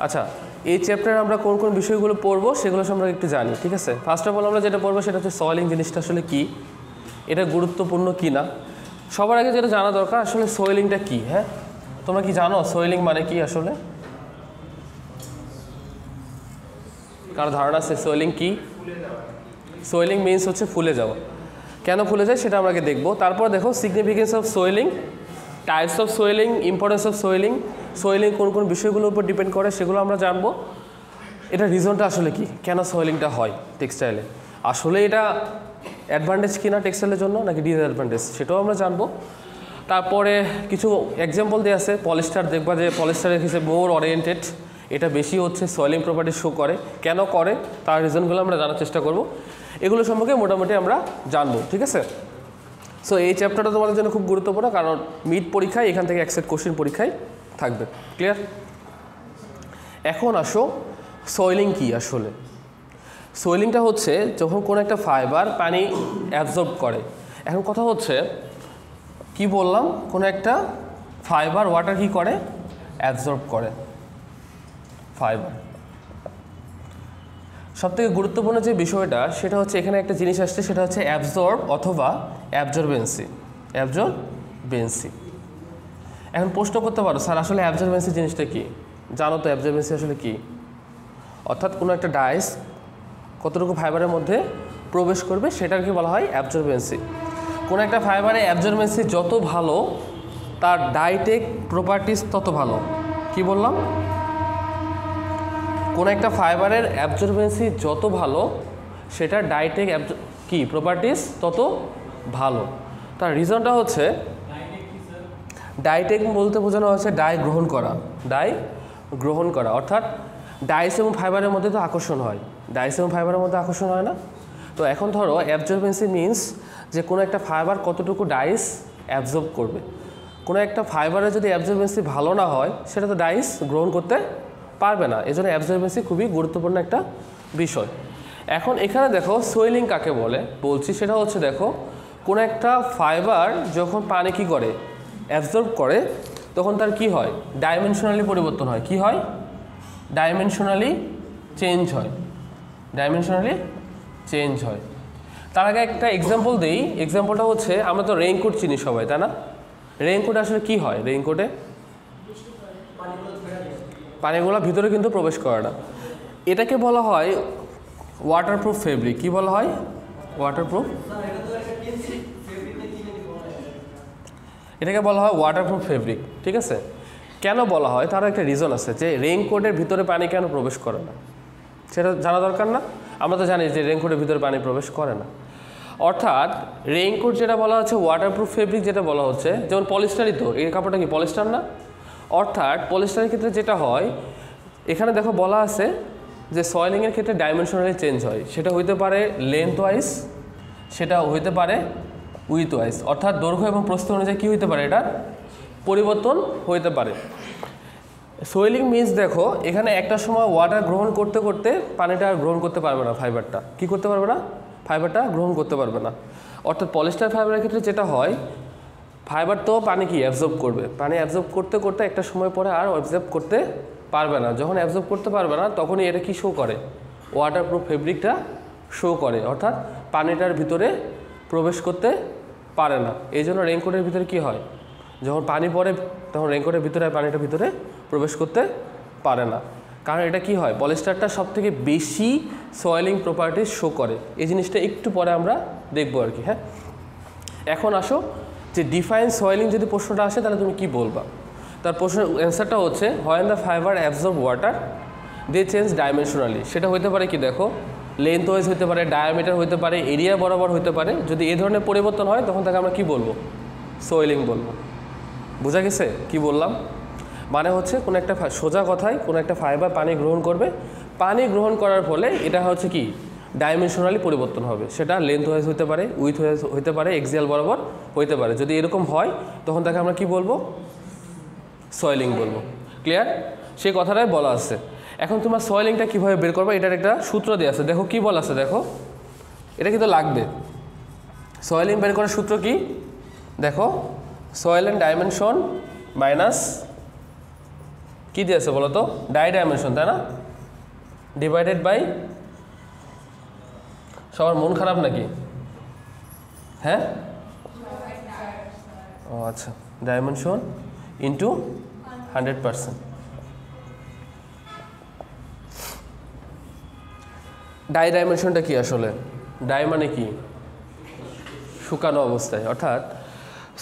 আচ্ছা, এই চ্যাপ্টারে আমরা কোন কোন বিষয়গুলো পড়বো সেগুলো আমরা একটু জানি, ঠিক আছে। ফার্স্ট অফ অল আমরা যেটা পড়বো সেটা হচ্ছে সয়েলিং জিনিসটা আসলে কি, এটা গুরুত্বপূর্ণ কি না। সবার আগে যেটা জানা দরকার আসলে সয়েলিংটা কি। হ্যাঁ, তোমরা কি জানো সয়েলিং মানে কি আসলে? কারো ধারণা আছে সয়েলিং কি? সোয়েলিং মিনস হচ্ছে ফুলে যাওয়া। কেন ফুলে যায় সেটা আমরা আগে দেখবো। তারপর দেখো significance of swelling, types of swelling, importance of swelling, swelling কোন কোন বিষয়গুলোর উপর ডিপেন্ড করে সেগুলো আমরা জানবো। এটা রিজনটা আসলে কি, কেন সোয়েলিংটা হয় টেক্সটাইলে, আসলে এটা অ্যাডভান্টেজ কিনা টেক্সটাইলের জন্য নাকি ডিসঅ্যাডভান্টেজ সেটাও আমরা জানবো। তারপরে কিছু এক্সাম্পল দিয়ে আছে, পলিস্টার দেখবা যে পলিস্টারের হিসেবে মোর ওরিয়েন্টেড, এটা বেশি হচ্ছে সয়েলিং প্রপার্টি শো করে, কেন করে তার রিজনগুলো আমরা জানার চেষ্টা করব। এগুলো সম্পর্কে মোটামুটি আমরা জানবো, ঠিক আছে। সো এই চ্যাপ্টারটা তোমাদের জন্য খুব গুরুত্বপূর্ণ, কারণ মিড পরীক্ষায় এখান থেকে একসেট কোশ্চেন পরীক্ষায় থাকবে। ক্লিয়ার? এখন আসো সয়েলিং কি আসলে। সয়েলিংটা হচ্ছে যখন কোনো একটা ফাইবার পানি অ্যাবজর্ব করে। এখন কথা হচ্ছে কি বললাম, কোনো একটা ফাইবার ওয়াটার কি করে, অ্যাবজর্ব করে। ফাইবার সবথেকে গুরুত্বপূর্ণ যে বিষয়টা সেটা হচ্ছে এখানে একটা জিনিস আসছে, সেটা হচ্ছে অ্যাবজর্ব অথবা অ্যাবজর্বেন্সি। অ্যাবজর্বেন্সি, এখন প্রশ্ন করতে পারো স্যার আসলে অ্যাবজর্বেন্সি জিনিসটা কি? জানো তো অ্যাবজর্বেন্সি আসলে কি? অর্থাৎ কোনো একটা ডাইস কতটুকু ফাইবারের মধ্যে প্রবেশ করবে সেটাকে বলা হয় অ্যাবজর্বেন্সি। কোনো একটা ফাইবারের অ্যাবজর্বেন্সি যত ভালো তার ডাইটেক প্রপার্টিস তত ভালো। কি বললাম? কোনো একটা ফাইবারের অ্যাবজর্বেন্সি যত ভালো সেটা ডাইটেক কি প্রপার্টিস তত ভালো। তার রিজনটা হচ্ছে ডাইটেক বলতে বোঝানো হচ্ছে ডাই গ্রহণ করা। ডাই গ্রহণ করা অর্থাৎ ডাইস এবং ফাইবারের মধ্যে তো আকর্ষণ হয়, ডাইস এবং ফাইবারের মধ্যে আকর্ষণ হয় না? তো এখন ধরো অ্যাবজর্বেন্সি মিনস যে কোনো একটা ফাইবার কতটুকু ডাইস অ্যাবজর্ব করবে। কোনো একটা ফাইবারের যদি অ্যাবজর্বেন্সি ভালো না হয় সেটা তো ডাইস গ্রহণ করতে পারবে না। এজন্য অ্যাবজর্বেন্সি খুবই গুরুত্বপূর্ণ একটা বিষয়। এখন এখানে দেখো সোয়েলিং কাকে বলছি সেটা হচ্ছে দেখো কোনো একটা ফাইবার যখন পানি কি করে, অ্যাবজর্ব করে, তখন তার কি হয়, ডাইমেনশনালি পরিবর্তন হয়। কি হয়? ডাইমেনশনালি চেঞ্জ হয়। ডাইমেনশনালি চেঞ্জ হয়। তার আগে একটা এক্সাম্পল দিই। এক্সাম্পলটা হচ্ছে আমরা তো রেইনকোট চিনি সবাই, তাই না? রেইনকোট আসলে কি হয়? রেইনকোটে পানিগুলো ভিতরে কিন্তু প্রবেশ করে না। এটাকে বলা হয় ওয়াটারপ্রুফ ফেব্রিক। কি বলা হয়? ওয়াটারপ্রুফ। এটাকে বলা হয় ওয়াটারপ্রুফ ফেব্রিক, ঠিক আছে। কেন বলা হয় তার একটা রিজন আছে, যে রেইনকোটের ভিতরে পানি কেন প্রবেশ করে না সেটা জানা দরকার না? আমরা তো জানি যে রেইনকোটের ভিতরে পানি প্রবেশ করে না। অর্থাৎ রেইনকোট যেটা বলা হচ্ছে ওয়াটারপ্রুফ ফেব্রিক, যেটা বলা হচ্ছে যেমন পলিস্টারই তো, এই কাপড়টা কি পলিস্টার না? অর্থাৎ পলিস্টারের ক্ষেত্রে যেটা হয়, এখানে দেখো বলা আছে যে সয়েলিংয়ের ক্ষেত্রে ডাইমেনশনালি চেঞ্জ হয়। সেটা হইতে পারে লেন্থ ওয়াইজ, সেটা হইতে পারে উইথ ওয়াইজ, অর্থাৎ দৈর্ঘ্য এবং প্রস্থ অনুযায়ী কী হইতে পারে, এটা পরিবর্তন হইতে পারে। সোয়েলিং মিনস দেখো এখানে একটা সময় ওয়াটার গ্রহণ করতে করতে পানিটা আর গ্রহণ করতে পারবে না, ফাইবারটা কি করতে পারবে না, ফাইবারটা গ্রহণ করতে পারবে না। অর্থাৎ পলিস্টার ফাইবারের ক্ষেত্রে যেটা হয়, ফাইবার তো পানি কি অ্যাবজর্ব করবে, পানি অ্যাবজর্ব করতে করতে একটা সময় পরে আর অ্যাবজর্ব করতে পারবে না। যখন অ্যাবজর্ব করতে পারবে না তখনই এটা কি শো করে, ওয়াটারপ্রুফ ফেব্রিকটা শো করে, অর্থাৎ পানিটার ভিতরে প্রবেশ করতে পারে না। এই জন্য রেইনকোটের ভিতরে কি হয়, যখন পানি পড়ে তখন রেইনকোটের ভিতরে পানিটা ভিতরে প্রবেশ করতে পারে না। কারণ এটা কি হয়, পলিস্টারটা সবথেকে বেশি সয়েলিং প্রপার্টিস শো করে। এই জিনিসটা একটু পরে আমরা দেখবো আর কি। হ্যাঁ, এখন আসো যে ডিফাইন সয়েলিং যদি প্রশ্নটা আসে তাহলে তুমি কি বলবা। তার প্রশ্নের অ্যান্সারটা হচ্ছে when the fibre absorb water they change dimensionally. সেটা হতে পারে কি দেখো, লেন্থ ওয়াইজ হতে পারে, ডায়ামিটার হতে পারে, এরিয়া বরাবর হতে পারে। যদি এই ধরনের পরিবর্তন হয় তখন তাকে আমরা কি বলবো, সয়েলিং বলবো। বোঝা গেছে কি বললাম? মানে হচ্ছে কোনো একটা সোজা কথায় কোনো একটা ফাইবার পানি গ্রহণ করবে, পানি গ্রহণ করার ফলে এটা হচ্ছে কি ডাইমেনশনালি পরিবর্তন হবে। সেটা লেন্থ ওয়াইজ হতে পারে, উইথ ওয়াইজ হতে পারে, এক্সিয়াল বরাবর হতে পারে। যদি এরকম হয় তখন তাকে আমরা কি বলবো, সয়েলিং বলবো। ক্লিয়ার? সেই কথাটাই বলা আছে। এখন তোমার সয়েলিংটা কীভাবে বের করবে এটার একটা সূত্র দেওয়া আছে। দেখো কি বলা আছে, দেখো এটা কিন্তু লাগবে। সয়েলিং বের করার সূত্র কি দেখো, সয়েল এন্ড ডাইমেনশন মাইনাস কী দিয়েছে বলো তো? ডাইমেনশন, তাই না? ডিভাইডেড বাই, সবার মন খারাপ নাকি? হ্যাঁ, ও আচ্ছা, ডাইমেনশন ইন্টু 100%। ডাইমেনশনটা কি আসলে? ডাই মানে কি? শুকানো অবস্থায়, অর্থাৎ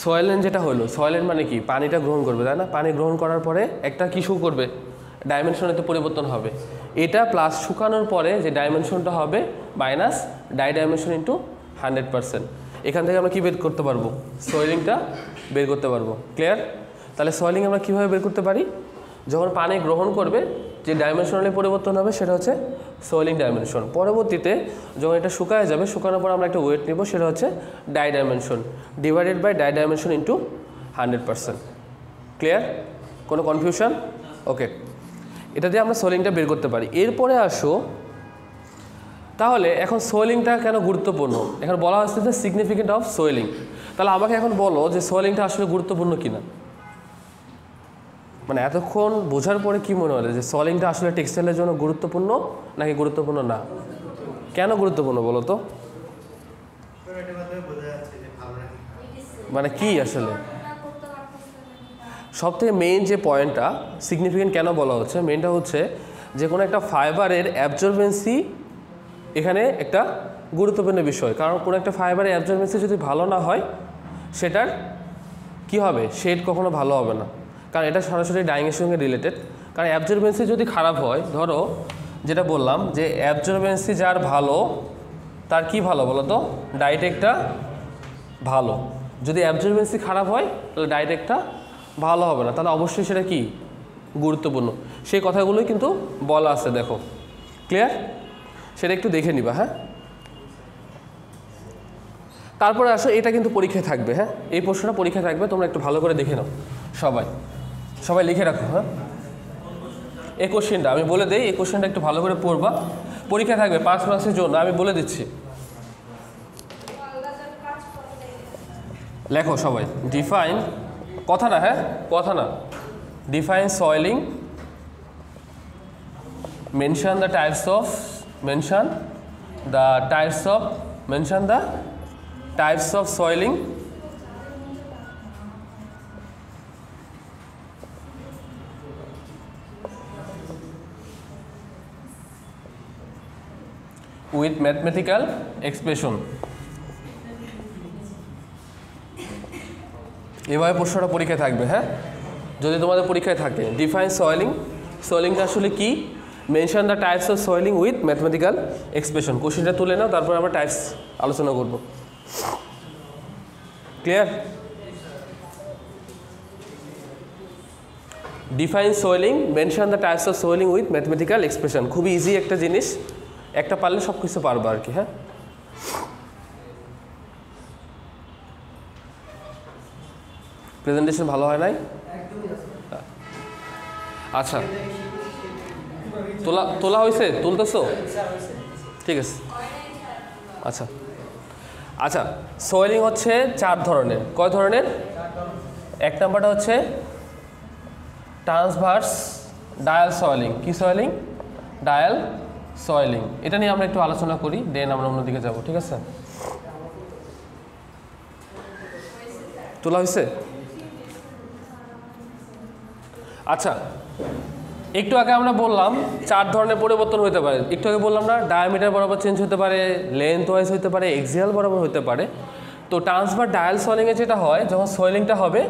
সয়েলেন যেটা হলো, সয়েলেন মানে কি? পানিটা গ্রহণ করবে, তাই না? পানি গ্রহণ করার পরে একটা কি শু করবে, ডাইমেনশনেতে পরিবর্তন হবে। এটা প্লাস শুকানোর পরে যে ডাইমেনশনটা হবে মাইনাস ডাইমেনশন ইন্টু 100%। এখান থেকে আমরা কী বের করতে পারবো? সয়েলিংটা বের করতে পারবো। ক্লিয়ার? তাহলে সয়েলিং আমরা কীভাবে বের করতে পারি? যখন পানি গ্রহণ করবে যে ডাইমেনশনালি পরিবর্তন হবে সেটা হচ্ছে সয়েলিং ডাইমেনশন। পরবর্তীতে যখন এটা শুকায় যাবে, শুকানোর পর আমরা একটা ওয়েট নেব, সেটা হচ্ছে dimension divided by dimension into 100%। Clear? কোনো কনফিউশন? ওকে, এটা দিয়ে আমরা সয়েলিংটা বের করতে পারি। এরপরে আসো, তাহলে এখন সয়েলিংটা কেন গুরুত্বপূর্ণ? এখন বলা হচ্ছে যে সিগনিফিকেন্ট অফ সয়েলিং। তাহলে আমাকে এখন বলো যে সয়েলিংটা আসলে গুরুত্বপূর্ণ কিনা। মানে এতক্ষণ বোঝার পরে কি মনে হলো যে সয়েলিংটা আসলে টেক্সটাইলের জন্য গুরুত্বপূর্ণ নাকি গুরুত্বপূর্ণ না? কেন গুরুত্বপূর্ণ বলো তো? মানে কি আসলে সবথেকে মেইন যে পয়েন্টটা সিগনিফিকেন্ট কেন বলা হচ্ছে, মেইনটা হচ্ছে যে কোনো একটা ফাইবারের অ্যাবজর্বেন্সি এখানে একটা গুরুত্বপূর্ণ বিষয়। কারণ কোনো একটা ফাইবারের অ্যাবজর্বেন্সি যদি ভালো না হয়, সেটার কি হবে? শেড কখনো ভালো হবে না, কারণ এটা সরাসরি ডাইংয়ের সঙ্গে রিলেটেড। কারণ অ্যাবজর্বেন্সি যদি খারাপ হয়, ধরো যেটা বললাম যে অ্যাবজর্বেন্সি যার ভালো তার কি ভালো বলো তো? ডাইটেকটা ভালো। যদি অ্যাবজর্বেন্সি খারাপ হয় তাহলে ডাইটেকটা ভালো হবে না, তাহলে অবশ্যই সেটা কি গুরুত্বপূর্ণ। সেই কথাগুলোই কিন্তু বলা আছে, দেখো। ক্লিয়ার? সেটা একটু দেখে নিবা। হ্যাঁ, তারপরে আসো, এটা কিন্তু পরীক্ষায় থাকবে। হ্যাঁ, এই প্রশ্নটা পরীক্ষায় থাকবে, তোমরা একটু ভালো করে দেখে নাও। সবাই লিখে রাখো। হ্যাঁ, এই কোশ্চেনটা আমি বলে দিই, এই কোশ্চেনটা একটু ভালো করে পড়বা, পরীক্ষা থাকবে 5 মাসের জন্য, আমি বলে দিচ্ছি। লেখো সবাই, ডিফাইন, কথা না, হ্যাঁ কথা না, define swelling, mention the types of, mention the types of swelling, with mathematical expression। এভাবে প্রশ্নটা পরীক্ষায় থাকবে। হ্যাঁ, যদি তোমাদের পরীক্ষায় থাকে ডিফাইন সয়েলিং, সয়েলিংটা আসলে কি, mention the types of swelling with mathematical expression. কোশ্চেনটা তুলে নাও, তারপর আমরা টাইপস আলোচনা করব। Clear? Define swelling, mention the types of swelling with mathematical expression. খুবই ইজি একটা জিনিস, একটা পারলে সব কিছু পারবো আর কি। হ্যাঁ, প্রেজেন্টেশন ভালো হয় নাই? আচ্ছা, তোলা হয়েছে? তুলতেছো? ঠিক আছে। আচ্ছা, সয়েলিং হচ্ছে 4 ধরনের। কয় ধরনের? 1 নাম্বারটা হচ্ছে ট্রান্সভার্স ডায়াল সয়েলিং। কি সয়েলিং? ডায়াল সয়েলিং। এটা নিয়ে আমরা একটু আলোচনা করি, দেন আমরা অন্যদিকে যাব। ঠিক আছে, তোলা হয়েছে? আচ্ছা, একটু আগে আমরা বললাম 4 ধরনের পরিবর্তন হতে পারে। একটু আগে বললাম না, ডায়ামিটার বরাবর চেঞ্জ হতে পারে, লেন্থ ওয়াইজ হতে পারে, এক্সিয়াল বরাবর হতে পারে। তো ট্রান্সভার্স ডায়াল সয়েলিংয়ে যেটা হয়, যখন সয়েলিংটা হবে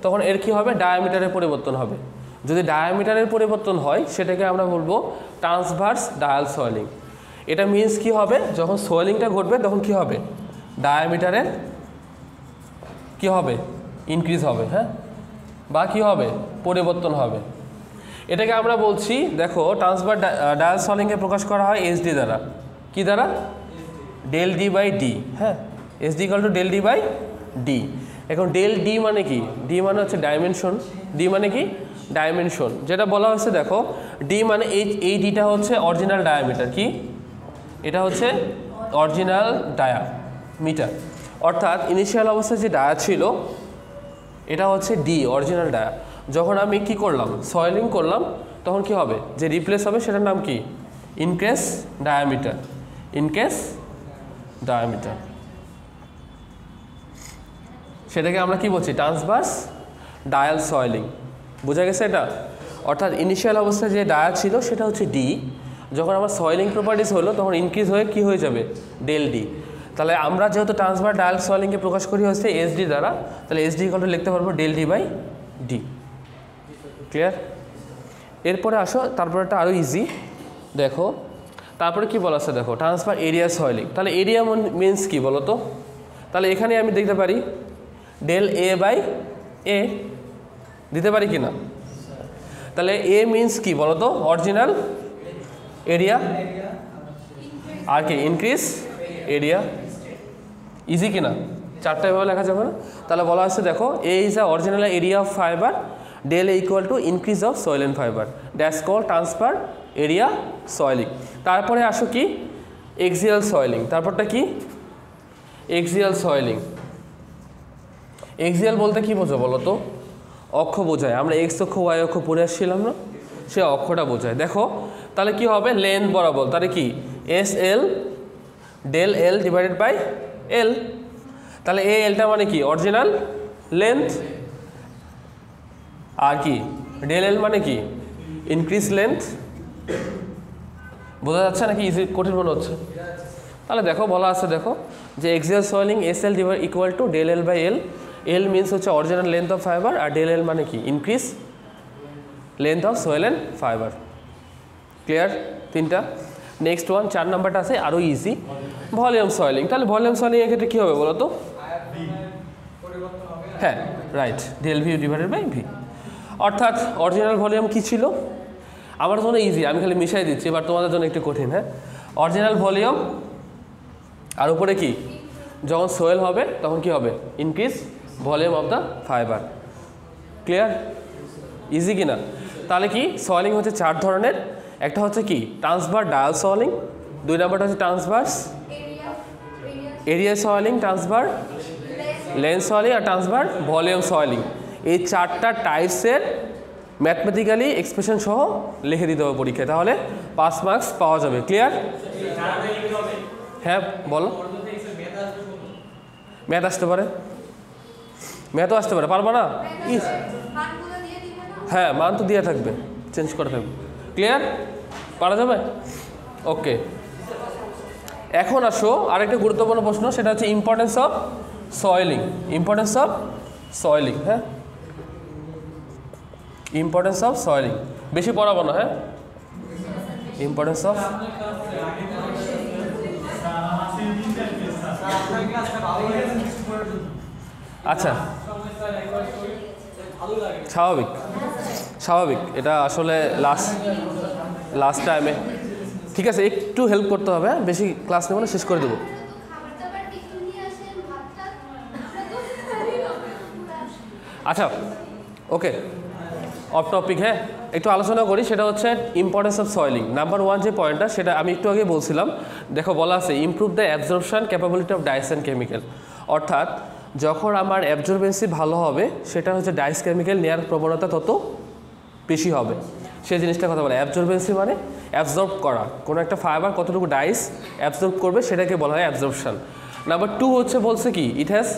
তখন এর কি হবে? ডায়ামিটারের পরিবর্তন হবে। যদি ডায়ামিটারের পরিবর্তন হয় সেটাকে আমরা বলবো ট্রান্সভার্স ডায়াল সয়েলিং। এটা মিন্স কি হবে? যখন সয়েলিংটা ঘটবে তখন কি হবে? ডায়ামিটারের কি হবে? ইনক্রিজ হবে। হ্যাঁ, বা কি হবে? পরিবর্তন হবে। এটাকে আমরা বলছি, দেখো ট্রান্সভার্স ডায়াল সয়েলিংকে প্রকাশ করা হয় এসডি দ্বারা। কি দ্বারা? Del D by D. হ্যাঁ, SD equal to del D by D. এখন ডেল ডি মানে কি? ডি মানে হচ্ছে ডাইমেনশন। ডি মানে কি? ডাইমেনশন। যেটা বলা হয়েছে, দেখো ডি মানে এই ডিটা হচ্ছে অরিজিনাল ডায়ামিটার। কি? এটা হচ্ছে অরিজিনাল ডায়ামিটার, অর্থাৎ ইনিশিয়াল অবস্থায় যে ডায়া ছিল এটা হচ্ছে ডি, অরিজিনাল ডায়া। যখন আমি কি করলাম সয়েলিং করলাম তখন কি হবে যে রিপ্লেস হবে সেটার নাম কি ইনক্রিজ ডায়ামিটার, ইনক্রিজ ডায়ামিটার, সেটাকে আমরা কি বলছি ট্রান্সভার্স ডায়াল সয়েলিং। বোঝা গেছে এটা? অর্থাৎ ইনিশিয়াল অবস্থায় যে ডায়াল ছিল সেটা হচ্ছে ডি, যখন আমার সয়েলিং প্রপার্টিস হলো তখন ইনক্রিজ হয়ে কি হয়ে যাবে ডেল ডি। তাহলে আমরা যেহেতু ট্রান্সভার্স ডায়াল সয়েলিংকে প্রকাশ করি হচ্ছে এসডি দ্বারা, তাহলে এসডি ইকুয়াল টু লিখতে পারবো del D by D. Clear? এরপরে আসো তারপরে একটা আরও ইজি দেখো, তারপরে কি বলা আছে দেখো ট্রান্সফার এরিয়া সয়েলিং। তাহলে এরিয়া মিনস কি বলো তো? তাহলে এখানে আমি দেখতে পারি ডেল এ বাই এ দিতে পারি কি না? তাহলে এ মিনস কি বলো তো অরিজিনাল এরিয়া, আর কি ইনক্রিজ এরিয়া। ইজি কিনা? চারটা এভাবে লেখা যাবে না? তাহলে বলা আছে দেখো A is a original area of fibre, del A equal to increase of swell and fibre, that's called transfer area swelling. তারপরে আসো কি এক্সিয়াল সয়েলিং। তারপরটা কি এক্সিয়াল সয়েলিং। এক্সিয়াল বলতে কি বোঝো বলো তো? অক্ষ বোঝায়। আমরা এক্স অক্ষ ওয়াই অক্ষ পড়ে আসছিলাম না, সে অক্ষটা বোঝায়। দেখো তাহলে কি হবে লেন্থ বরাবর, তাহলে কি S L del L divided by L. তাহলে এ এলটা মানে কি অরিজিনাল লেন্থ, আর কি ডেল এল মানে কি ইনক্রিজ লেন্থ। বোঝা যাচ্ছে নাকি ইজি কঠিন মনে হচ্ছে? তাহলে দেখো বলা আছে দেখো যে axial swelling S L divide equal to del L by L. L means হচ্ছে অরিজিনাল লেন্থ অফ ফাইবার, আর ডেল এল মানে কি increase length of swell and fibre. Clear? তিনটা। নেক্সট ওয়ান 4 নাম্বারটা আছে আরও ইজি ভলিউম সয়েলিং। তাহলে ভলিউম সয়েলিং এর ক্ষেত্রে কী হবে বলো তো? হ্যাঁ right, del V divided by V. অর্থাৎ অরিজিনাল ভলিউম কী ছিল? আমার জন্য ইজি, আমি খালি মিশাই দিচ্ছি, এবার তোমাদের জন্য একটু কঠিন। হ্যাঁ, অরিজিনাল ভলিউম আর উপরে কি যখন সোয়েল হবে তখন কি হবে increase volume of the fibre. Clear? Easy কিনা? তাহলে কি সয়েলিং হচ্ছে 4 ধরনের। একটা হচ্ছে কি ট্রান্সভার্স ডায়াল সয়েলিং, 2 নাম্বারটা হচ্ছে ট্রান্সভার্স এরিয়া সয়েলিং, ট্রান্সভার্স লেন্থ সয়েলিং আর ট্রান্সভার্স ভলিউম সয়েলিং। এই 4টা টাইপসের ম্যাথমেটিক্যালি এক্সপ্রেশন সহ লিখে দিতে হবে পরীক্ষায়, তাহলে 5 মার্কস পাওয়া যাবে। ক্লিয়ার? হ্যাঁ বলো। ম্যাথ আসতে পারে, ম্যাথও আসতে পারে, পারবো না? হ্যাঁ মান তো দিয়ে থাকবে, চেঞ্জ করে থাকবে। ক্লিয়ার? পারা যাবে? ওকে, এখন আসো আরেকটা গুরুত্বপূর্ণ প্রশ্ন, সেটা হচ্ছে ইম্পর্টেন্স অফ সয়েলিং। ইম্পর্টেন্স অফ সয়েলিং, হ্যাঁ ইম্পর্টেন্স অফ সয়েলিং বেশি পড়াবো না। হ্যাঁ, ইম্পর্টেন্স অফ আচ্ছা স্বাভাবিক স্বাভাবিক, এটা আসলে লাস্ট টাইমে ঠিক আছে, একটু হেল্প করতে হবে। বেশি ক্লাস নেব না, শেষ করে দেবো। আচ্ছা ওকে, অফ টপিক। হ্যাঁ, একটু আলোচনা করি, সেটা হচ্ছে ইম্পর্টেন্স অফ সয়েলিং। নাম্বার 1 যে পয়েন্টটা সেটা আমি একটু আগে বলছিলাম। দেখো বলা আছে improve the absorption capability of dyes and chemical. অর্থাৎ যখন আমার অ্যাবজর্বেন্সি ভালো হবে সেটা হচ্ছে ডাইস কেমিক্যাল নেওয়ার প্রবণতা তত বেশি হবে। সেই জিনিসটা কথা বলে অ্যাবজর্বেন্সি মানে অ্যাবজর্ব করা, কোনো একটা ফাইবার কতটুকু ডাইস অ্যাবজর্ব করবে সেটাকে বলা হয় অ্যাবজর্পশন। নাম্বার 2 হচ্ছে বলছে কি ইট হ্যাজ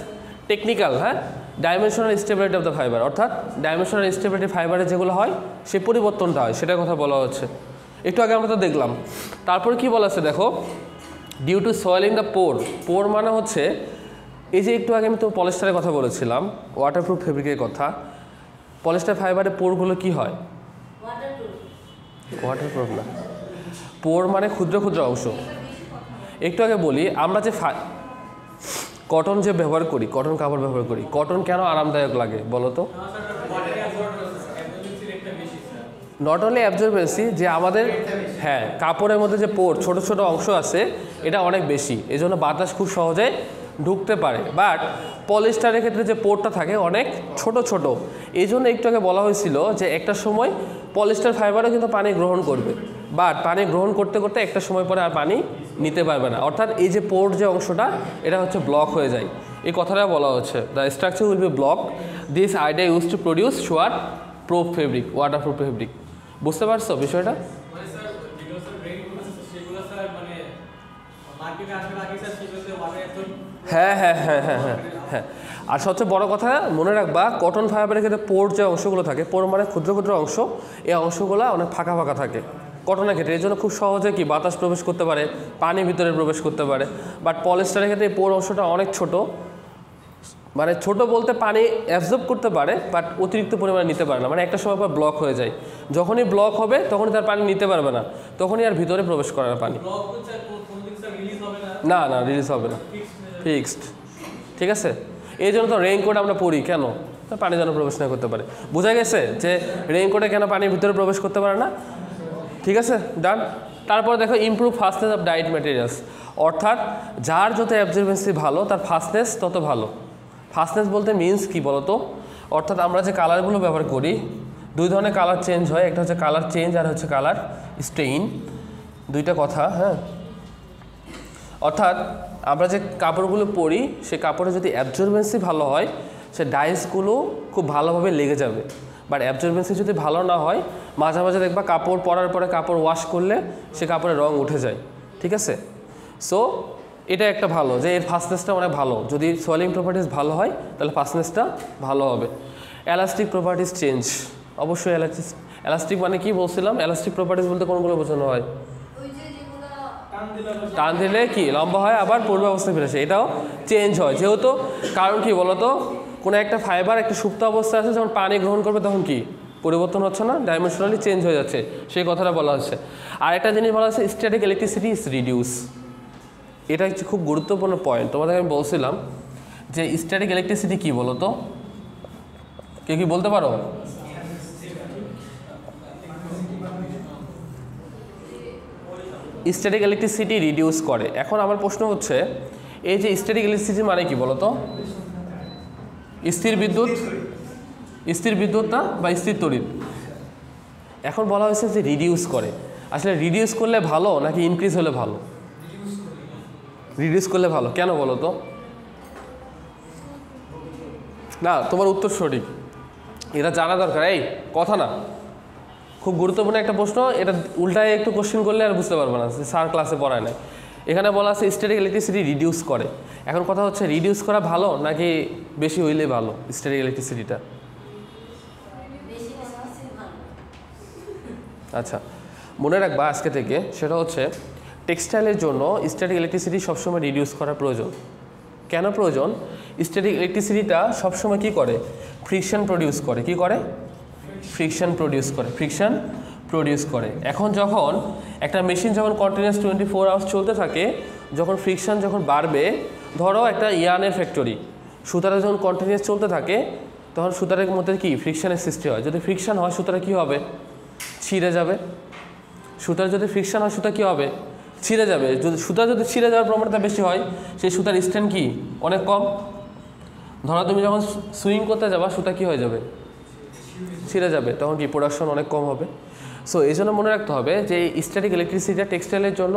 টেকনিক্যাল, হ্যাঁ dimensional stability of the fibre. অর্থাৎ ডাইমেনশনাল স্টেবিলিটি ফাইবারে যেগুলো হয় সে পরিবর্তনটা হয়, সেটার কথা বলা হচ্ছে। একটু আগে আমরা তো দেখলাম। তারপরে কি বলা আছে দেখো, ডিউ টু সয়েলিং দ্য পোর। পোর মানে হচ্ছে এই যে একটু আগে আমি তো পলিস্টারের কথা বলেছিলাম, ওয়াটারপ্রুফ ফেব্রিকের কথা। পলিস্টার ফাইবারের পোরগুলো কি হয়? ওয়াটারপ্রুফ না, পোর মানে ক্ষুদ্র ক্ষুদ্র অংশ। একটু আগে বলি আমরা যে কটন যে ব্যবহার করি, কটন কাপড় ব্যবহার করি, কটন কেন আরামদায়ক লাগে বলো তো? নট অনলি অ্যাবজর্বেন্সি, যে আমাদের হ্যাঁ কাপড়ের মধ্যে যে পোর ছোট ছোট অংশ আছে এটা অনেক বেশি, এই জন্য বাতাস খুব সহজে ঢুকতে পারে। বাট পলিস্টারের ক্ষেত্রে যে পোরটা থাকে অনেক ছোট ছোট, এই জন্য একটু আগে বলা হয়েছিল যে একটা সময় পলিস্টার ফাইবারও কিন্তু পানি গ্রহণ করবে, বাট পানি গ্রহণ করতে করতে একটা সময় পরে আর পানি নিতে পারবে না। অর্থাৎ এই যে পোর যে অংশটা এটা হচ্ছে ব্লক হয়ে যায়, এই কথাটা বলা হচ্ছে। The structure will be block, this idea use to produce শোয়ার প্রুফ ফেব্রিক, ওয়াটারপ্রুফ ফেব্রিক। বুঝতে পারছো বিষয়টা? হ্যাঁ হ্যাঁ হ্যাঁ হ্যাঁ হ্যাঁ হ্যাঁ। আর সবচেয়ে বড় কথা মনে রাখবা, কটন ফাইবারের ক্ষেত্রে পোর যে অংশগুলো থাকে, পোর মানে ক্ষুদ্র ক্ষুদ্র অংশ, এই অংশগুলো অনেক ফাঁকা ফাঁকা থাকে কটনের ক্ষেত্রে। এই জন্য খুব সহজে কি বাতাস প্রবেশ করতে পারে, পানি ভিতরে প্রবেশ করতে পারে। বাট পলিস্টারের ক্ষেত্রে এই পোর অংশটা অনেক ছোট, মানে ছোট বলতে পানি অ্যাবজর্ব করতে পারে বাট অতিরিক্ত পরিমাণে নিতে পারে না, মানে একটা সময় পর ব্লক হয়ে যায়। যখনই ব্লক হবে তখনই তার পানি নিতে পারবে না, তখনই আর ভিতরে প্রবেশ করে না পানি। না না, রিলিজ হবে না, ফিক্সড। ঠিক আছে, এই জন্য তো রেইনকোট আমরা পরি কেন? পানি যেন প্রবেশ না করতে পারে। বোঝা গেছে যে রেইনকোটে কেন পানির ভিতরে প্রবেশ করতে পারে না? ঠিক আছে, ডান। তারপর দেখো improve fastness of diet materials, অর্থাৎ যার যত অ্যাবজর্বেন্সি ভালো তার ফাস্টনেস তত ভালো। ফাস্টনেস বলতে মিনস কি বলতো? অর্থাৎ আমরা যে কালারগুলো ব্যবহার করি, দুই ধরনের কালার চেঞ্জ হয়, একটা হচ্ছে কালার চেঞ্জ আর হচ্ছে কালার স্টেইন, দুইটা কথা। হ্যাঁ, অর্থাৎ আমরা যে কাপড়গুলো পরি সে কাপড়ে যদি অ্যাবজর্বেন্সি ভালো হয় সে ডাইসগুলো খুব ভালোভাবে লেগে যাবে। বাট অ্যাবজর্বেন্সি যদি ভালো না হয়, মাঝে মাঝে দেখবা কাপড় পরার পরে কাপড় ওয়াশ করলে সে কাপড়ের রং উঠে যায়। ঠিক আছে, সো এটা একটা ভালো যে এর ফাস্টনেসটা অনেক ভালো। যদি সোয়েলিং প্রপার্টিস ভালো হয় তাহলে ফাস্টনেসটা ভালো হবে। এলাস্টিক প্রপার্টিস চেঞ্জ, অবশ্যই এলাস্টিক মানে কি বলছিলাম? এলাস্টিক প্রপার্টিস বলতে কোনগুলো বোঝানো হয়? টান দিলে কি লম্বা হয়, আবার পূর্বাবস্থায় ফিরে আসে, এটাও চেঞ্জ হয়। যেহেতু কারণ কি বলতো, কোনো একটা ফাইবার একটা সুপ্ত অবস্থা আছে, যখন পানি গ্রহণ করবে তখন কি পরিবর্তন হচ্ছে না, ডাইমেনশনালি চেঞ্জ হয়ে যাচ্ছে, সেই কথাটা বলা হচ্ছে। আর একটা জিনিস বলা হচ্ছে স্ট্যাটিক ইলেকট্রিসিটি ইজ রিডিউস। এটা হচ্ছে খুব গুরুত্বপূর্ণ পয়েন্ট। তোমাদের আমি বলছিলাম যে স্ট্যাটিক ইলেকট্রিসিটি কি বলতো, কেউ কি বলতে পারো? স্ট্যাটিক ইলেকট্রিসিটি রিডিউস করে। এখন আমার প্রশ্ন হচ্ছে, এই যে স্ট্যাটিক ইলেকট্রিসিটি মানে কি বলতো? স্থির বিদ্যুৎ, স্থির বিদ্যুৎ না, বা স্থির তড়িৎ। এখন বলা হয়েছে যে রিডিউস করে। আসলে রিডিউস করলে ভালো নাকি ইনক্রিজ হলে ভালো? রিডিউস করলে ভালো। কেন বলো তো? না, তোমার উত্তর সঠিক, এটা জানা দরকার। এই কথা না, খুব গুরুত্বপূর্ণ একটা প্রশ্ন, এটা উল্টায় একটু কোশ্চেন করলে আর বুঝতে পারবে না, স্যার ক্লাসে পড়ায় নাই। এখানে বলা আছে স্ট্যাটিক ইলেকট্রিসিটি রিডিউস করে। এখন কথা হচ্ছে রিডিউস করা ভালো নাকি বেশি হইলে ভালো স্ট্যাটিক ইলেকট্রিসিটিটা? আচ্ছা, মনে রাখবা আজকে থেকে, সেটা হচ্ছে টেক্সটাইলের জন্য স্ট্যাটিক ইলেকট্রিসিটি সবসময় রিডিউস করা প্রয়োজন। কেন প্রয়োজন? স্ট্যাটিক ইলেকট্রিসিটিটা সবসময় কী করে? ফ্রিকশন প্রডিউস করে। কি করে? ফ্রিকশন প্রডিউস করে, ফ্রিকশন প্রডিউস করে। এখন যখন একটা মেশিন যখন কন্টিনিউয়াস 24 আওয়ার্স চলতে থাকে, যখন ফ্রিকশন যখন বাড়বে, ধরো একটা ইয়ানের ফ্যাক্টরি, সুতাটা যখন কন্টিনিউয়াস চলতে থাকে তখন সুতারের মধ্যে কি ফ্রিকশনের সৃষ্টি হয়। যদি ফ্রিকশন হয় সুতাটা কী হবে? ছিঁড়ে যাবে। সুতার যদি ফ্রিকশন হয় সুতা কী হবে? ছিঁড়ে যাবে। যদি সুতা যদি ছিঁড়ে যাওয়ার প্রবণতা বেশি হয়, সেই সুতার স্ট্রেন্থ কি অনেক কম। ধরো তুমি যখন সুইং করতে যাবা সুতা কী হয়ে যাবে? ছিঁড়ে যাবে, তখন কি প্রোডাকশন অনেক কম হবে। সো এই জন্য মনে রাখতে হবে যে স্ট্যাটিক ইলেকট্রিসিটিটা টেক্সটাইলের জন্য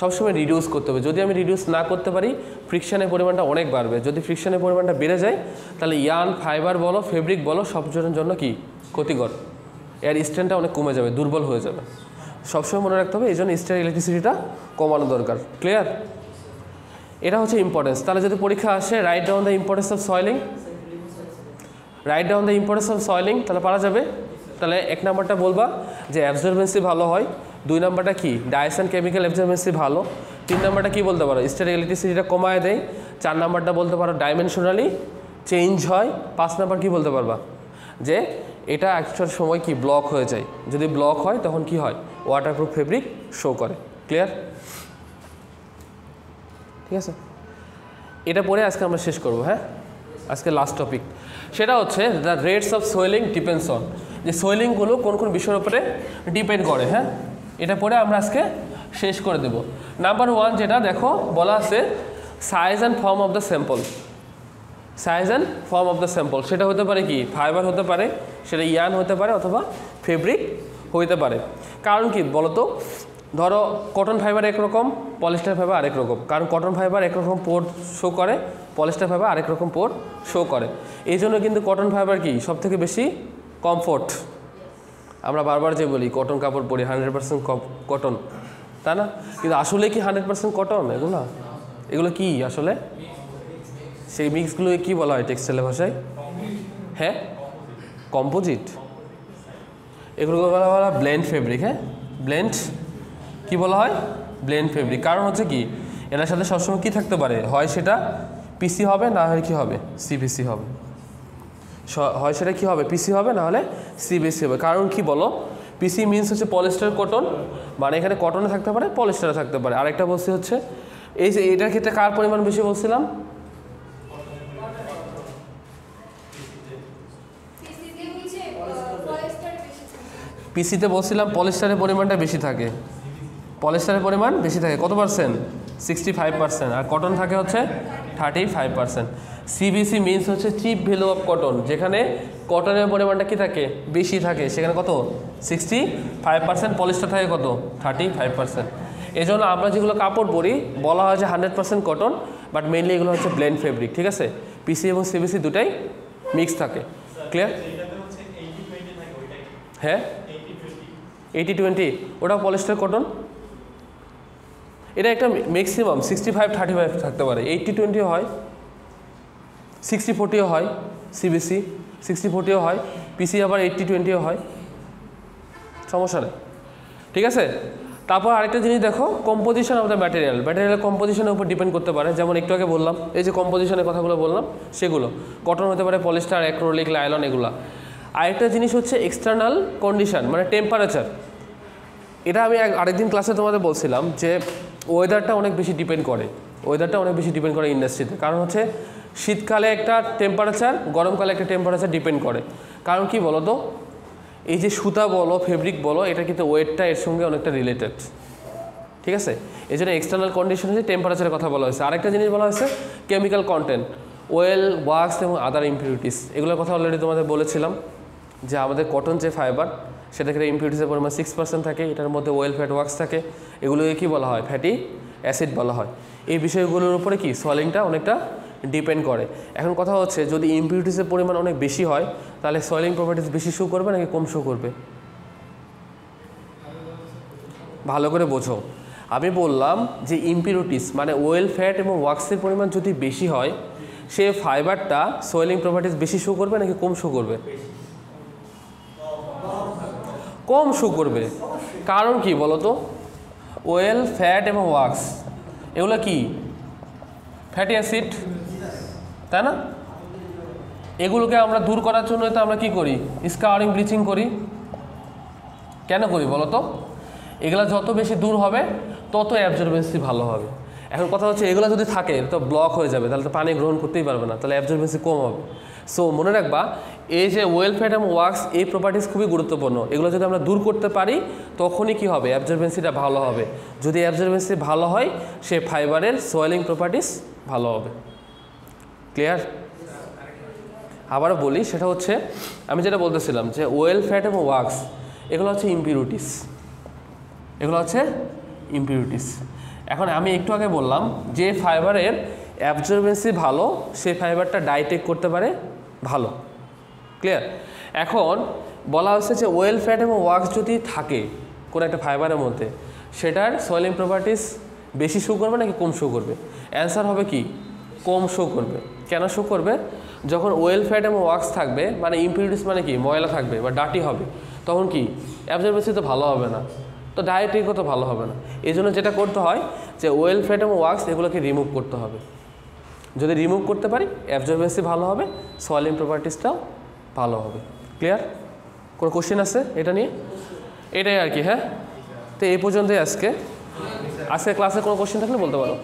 সবসময় রিডিউস করতে হবে। যদি আমি রিডিউস না করতে পারি, ফ্রিকশনের পরিমাণটা অনেক বাড়বে। যদি ফ্রিকশনের পরিমাণটা বেড়ে যায় তাহলে ইয়ার্ন, ফাইবার বলো, ফেব্রিক বলো, সবজনের জন্য কি ক্ষতিকর। এর স্ট্রেন্থটা অনেক কমে যাবে, দুর্বল হয়ে যাবে। সবসময় মনে রাখতে হবে, এই জন্য স্ট্যাটিক ইলেকট্রিসিটিটা কমানো দরকার। ক্লিয়ার? এটা হচ্ছে ইম্পর্টেন্স। তাহলে যদি পরীক্ষা আসে write down the importance of swelling, write down the importance of swelling, তাহলে পারা যাবে। তাহলে 1 নাম্বারটা বলবা যে অ্যাবজর্বেন্সি ভালো হয়, 2 নাম্বারটা কি ডাইস অ্যান্ড কেমিক্যাল অ্যাবজর্বেন্সি ভালো, 3 নাম্বারটা কী বলতে পারো স্ট্যাটিক ইলেকট্রিসিটিটা কমায় দেয়, 4 নাম্বারটা বলতে পারো ডাইমেনশনালি চেঞ্জ হয়, 5 নাম্বার কী বলতে পারবা যে এটা একটা সময় কি ব্লক হয়ে যায়। যদি ব্লক হয় তখন কি হয়? ওয়াটারপ্রুফ ফেব্রিক শো করে। ক্লিয়ার? ঠিক আছে, এটা পরে আজকে আমরা শেষ করব। হ্যাঁ, আজকে লাস্ট টপিক, সেটা হচ্ছে the rates of swelling depends on, যে সোয়েলিংগুলো কোন কোন বিষয়ের উপরে ডিপেন্ড করে। হ্যাঁ, এটা পরে আমরা আজকে শেষ করে দেব। নাম্বার 1 যেটা দেখো বলা আছে size and form of the sample. Size and form of the sample, সেটা হতে পারে কি ফাইবার হতে পারে, সেটা ইয়ার্ন হতে পারে, অথবা ফেব্রিক হইতে পারে। কারণ কি বলতো, ধরো কটন ফাইবার একরকম, পলিস্টার ফাইবার আরেক রকম। কারণ কটন ফাইবার একরকম পোর শো করে, পলিস্টার ফাইবার আরেক রকম পোর শো করে। এই জন্য কিন্তু কটন ফাইবার কি সবথেকে বেশি কমফোর্ট, আমরা বারবার যে বলি কটন কাপড় পরি 100% কটন, তাই না? কিন্তু আসলে কি 100% কটন? এগুলো কি আসলে? সেই মিক্সগুলোকে কি বলা হয় টেক্সটাইলের ভাষায়? হ্যাঁ, কম্পোজিট। এগুলোকে বলা হয় ব্লেন্ড ফেব্রিক। হ্যাঁ, ব্লেন্ড কি বলা হয়? Blend fabric. কারণ হচ্ছে কি, এটার সাথে সবসময় কী থাকতে পারে, হয় সেটা পিসি হবে, না হয় কী হবে, সিবিসি হবে। হয় সেটা কী হবে, পিসি হবে, না হলে সিবিসি হবে। কারণ কি বলো, পিসি মিনস হচ্ছে পলিস্টার কটন, মানে এখানে কটনে থাকতে পারে, পলিস্টারে থাকতে পারে। আরেকটা বলছি হচ্ছে এই যে এটার ক্ষেত্রে কার পরিমাণ বেশি বলছিলাম? পিসিতে বলছিলাম পলিস্টারের পরিমাণটা বেশি থাকে, পলিস্টারের পরিমাণ বেশি থাকে। কত পার্সেন্ট? 65%। আর কটন থাকে হচ্ছে 35%। সিবিসি মিনস হচ্ছে চিপ ভ্যালু অফ কটন, যেখানে কটনের পরিমাণটা কি থাকে, বেশি থাকে, সেখানে কত 65%, পলিস্টার থাকে কত 35%। এই জন্য আমরা যেগুলো কাপড় পরি বলা হয় যে 100% কটন, বাট মেইনলি এগুলো হচ্ছে ব্লেন্ড ফেব্রিক। ঠিক আছে, পিসি এবং সিবিসি দুটাই মিক্স থাকে। ক্লিয়ার? হ্যাঁ, 80-20 ওটাও পলিস্টার কটন। এটা একটা ম্যাক্সিমাম 65-35 থাকতে পারে, 80-20ও হয়, 60-40ও হয়, সিবিসি 60-40ও হয়, পিসি আবার 80-20ও হয়, সমস্যা নেই। ঠিক আছে, তারপর আরেকটা জিনিস দেখো, কম্পোজিশন অফ দ্য ম্যাটেরিয়ালের কম্পোজিশনের উপর ডিপেন্ড করতে পারে। যেমন একটু আগে বললাম, এই যে কম্পোজিশনের কথাগুলো বললাম, সেগুলো কটন হতে পারে, পলিস্টার, অ্যাক্রিলিক, লাইলন, এগুলা। আরেকটা জিনিস হচ্ছে এক্সটার্নাল কন্ডিশন, মানে টেম্পারেচার। এটা আমি আরেকদিন ক্লাসে তোমাদের বলছিলাম যে ওয়েদারটা অনেক বেশি ডিপেন্ড করে, ইন্ডাস্ট্রিতে। কারণ হচ্ছে শীতকালে একটা টেম্পারেচার, গরমকালে একটা টেম্পারেচার ডিপেন্ড করে। কারণ কি বলো তো, এই যে সুতা বলো, ফেব্রিক বলো, এটা কিন্তু ওয়েটটা এর সঙ্গে অনেকটা রিলেটেড। ঠিক আছে, এই জন্য এক্সটার্নাল কন্ডিশন হচ্ছে টেম্পারেচারের কথা বলা হয়েছে। আরেকটা জিনিস বলা হয়েছে কেমিক্যাল কন্টেন্ট, ওয়েল, ওয়াক্স এবং আদার ইম্পিউরিটিস। এগুলোর কথা অলরেডি তোমাদের বলেছিলাম যে আমাদের কটন যে ফাইবার, সেটা ক্ষেত্রে ইম্পিউরিটিসের পরিমাণ 6% থাকে, এটার মধ্যে ওয়েল, ফ্যাট, ওয়াক্স থাকে। এগুলোকে কী বলা হয়, ফ্যাটি অ্যাসিড বলা হয়। এই বিষয়গুলোর উপরে কি সয়েলিংটা অনেকটা ডিপেন্ড করে। এখন কথা হচ্ছে, যদি ইম্পিউরিটিসের পরিমাণ অনেক বেশি হয়, তাহলে সয়েলিং প্রপার্টিস বেশি শো করবে নাকি কম শো করবে? ভালো করে বোঝো, আমি বললাম যে ইম্পিউরিটিস মানে ওয়েল, ফ্যাট এবং ওয়াক্সের পরিমাণ যদি বেশি হয়, সে ফাইবারটা সয়েলিং প্রপার্টিস বেশি শো করবে নাকি কম শো করবে? কম শো করবে। কারণ কি বলতো, ওয়েল, ফ্যাট এবং ওয়াক্স এগুলো কি ফ্যাটি অ্যাসিড, তাই না? এগুলোকে আমরা দূর করার জন্য তো আমরা কি করি, স্কাউরিং, ব্লিচিং করি। কেন করি বলো তো? এগুলো যত বেশি দূর হবে তত অ্যাবজর্বেন্সি ভালো হবে। এখন কথা হচ্ছে, এগুলো যদি থাকে তো ব্লক হয়ে যাবে, তাহলে তো পানি গ্রহণ করতেই পারবে না, তাহলে অ্যাবজর্বেন্সি কম হবে। সো মনে রাখবা, এই যে ওয়েল, ফ্যাট এবং ওয়াক্স, এই প্রপার্টিস খুবই গুরুত্বপূর্ণ। এগুলো যদি আমরা দূর করতে পারি তখনই কি হবে, অ্যাবজর্বেন্সিটা ভালো হবে। যদি অ্যাবজর্বেন্সি ভালো হয়, সে ফাইবারের সয়েলিং প্রপার্টিস ভালো হবে। ক্লিয়ার? আবারও বলি, সেটা হচ্ছে আমি যেটা বলতেছিলাম যে ওয়েল, ফ্যাট এবং ওয়াক্স এগুলো হচ্ছে ইম্পিউরিটিস। এখন আমি একটু আগে বললাম যে ফাইবারের অ্যাবজর্বেন্সি ভালো, সেই ফাইবারটা ডাইটেক করতে পারে ভালো। ক্লিয়ার? এখন বলা হচ্ছে যে ওয়েল, ফ্যাট এবং ওয়াক্স যদি থাকে কোনো একটা ফাইবারের মধ্যে, সেটার সয়েলিং প্রপার্টিস বেশি শো করবে নাকি কম শো করবে? অ্যান্সার হবে কি, কম শো করবে। কেন শো করবে? যখন ওয়েল, ফ্যাট এবং ওয়াক্স থাকবে, মানে ইম্পিউরিটিস মানে কি, ময়লা থাকবে বা ডার্টি হবে, তখন কি অ্যাবজর্বেন্সি তো ভালো হবে না, তো ডায়েটিকও তো ভালো হবে না। এই জন্য যেটা করতে হয় যে ওয়েল, ফ্যাট এবং ওয়াক্স এগুলোকে রিমুভ করতে হবে। যদি রিমুভ করতে পারি, অ্যাবজর্বেন্সি ভালো হবে, সয়েলিং প্রপার্টিসটাও ভালো হবে। ক্লিয়ার? কোনো কোশ্চেন আছে এটা নিয়ে? এটাই আর কি। হ্যাঁ, তো এই পর্যন্তই আজকে ক্লাসে কোনো কোশ্চেন থাকলে বলতে পারো।